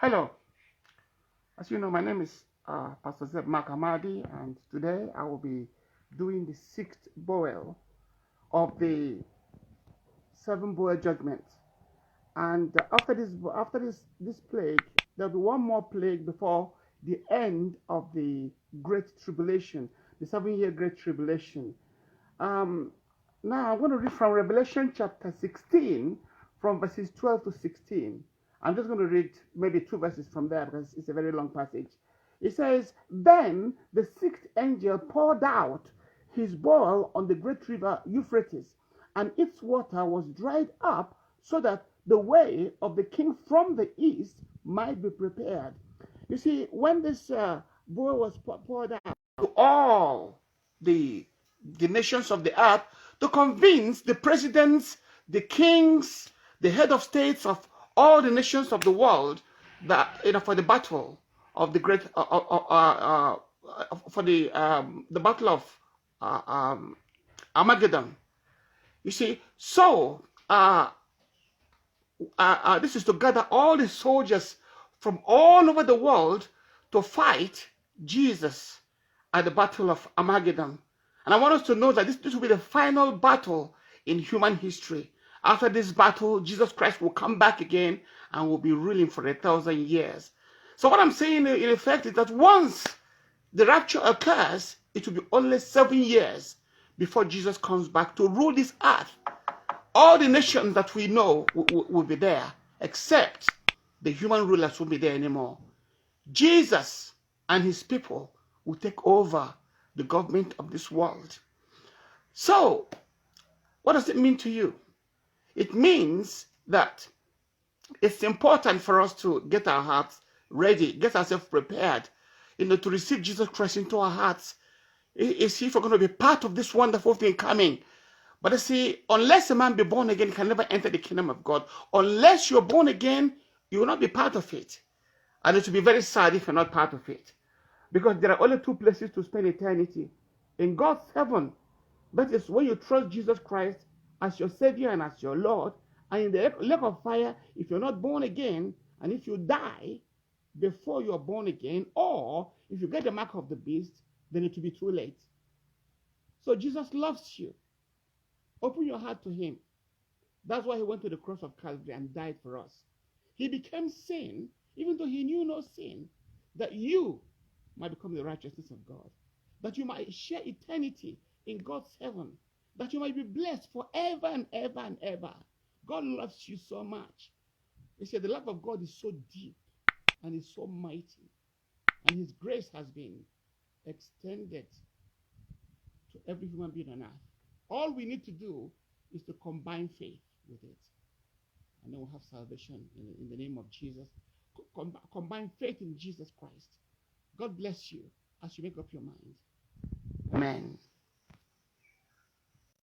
Hello, as you know, my name is Pastor Marc Amadi, and today I will be doing the sixth boil of the seven boil judgment. And after this plague, there'll be one more plague before the end of the Great Tribulation, the 7 year Great Tribulation. Um, Now I'm going to read from Revelation chapter 16, from verses 12 to 16. I'm just going to read maybe two verses from there because it's a very long passage. It says, "Then the sixth angel poured out his bowl on the great river Euphrates, and its water was dried up so that the way of the king from the east might be prepared." You see, when this bowl was poured out to all the nations of the earth, to convince the presidents, the kings, the head of states of all the nations of the world that, for the battle of the great for the battle of Armageddon. You see, so this is to gather all the soldiers from all over the world to fight Jesus at the Battle of Armageddon. And I want us to know that this will be the final battle in human history. After this battle, Jesus Christ will come back again and will be ruling for 1,000 years. So what I'm saying in effect is that once the rapture occurs, it will be only 7 years before Jesus comes back to rule this earth. All the nations that we know will be there, except the human rulers won't be there anymore. Jesus and his people will take over the government of this world. So, what does it mean to you? It means that it's important for us to get our hearts ready, get ourselves prepared, to receive Jesus Christ into our hearts. If we're going to be part of this wonderful thing coming. But you see, unless a man be born again, he can never enter the kingdom of God. Unless you're born again, you will not be part of it. And it will be very sad if you're not part of it. Because there are only two places to spend eternity. In God's heaven, that is when you trust Jesus Christ as your Savior and as your Lord. And in the lake of fire, if you're not born again, and if you die before you're born again, or if you get the mark of the beast, then it will be too late. So Jesus loves you. Open your heart to him. That's why he went to the cross of Calvary and died for us. He became sin, even though he knew no sin, that you might become the righteousness of God, that you might share eternity in God's heaven, that you might be blessed forever and ever and ever. God loves you so much. He said the love of God is so deep and is so mighty, and his grace has been extended to every human being on earth. All we need to do is to combine faith with it, and then we'll have salvation in the name of Jesus. Combine faith in Jesus Christ. God bless you as you make up your mind. Amen.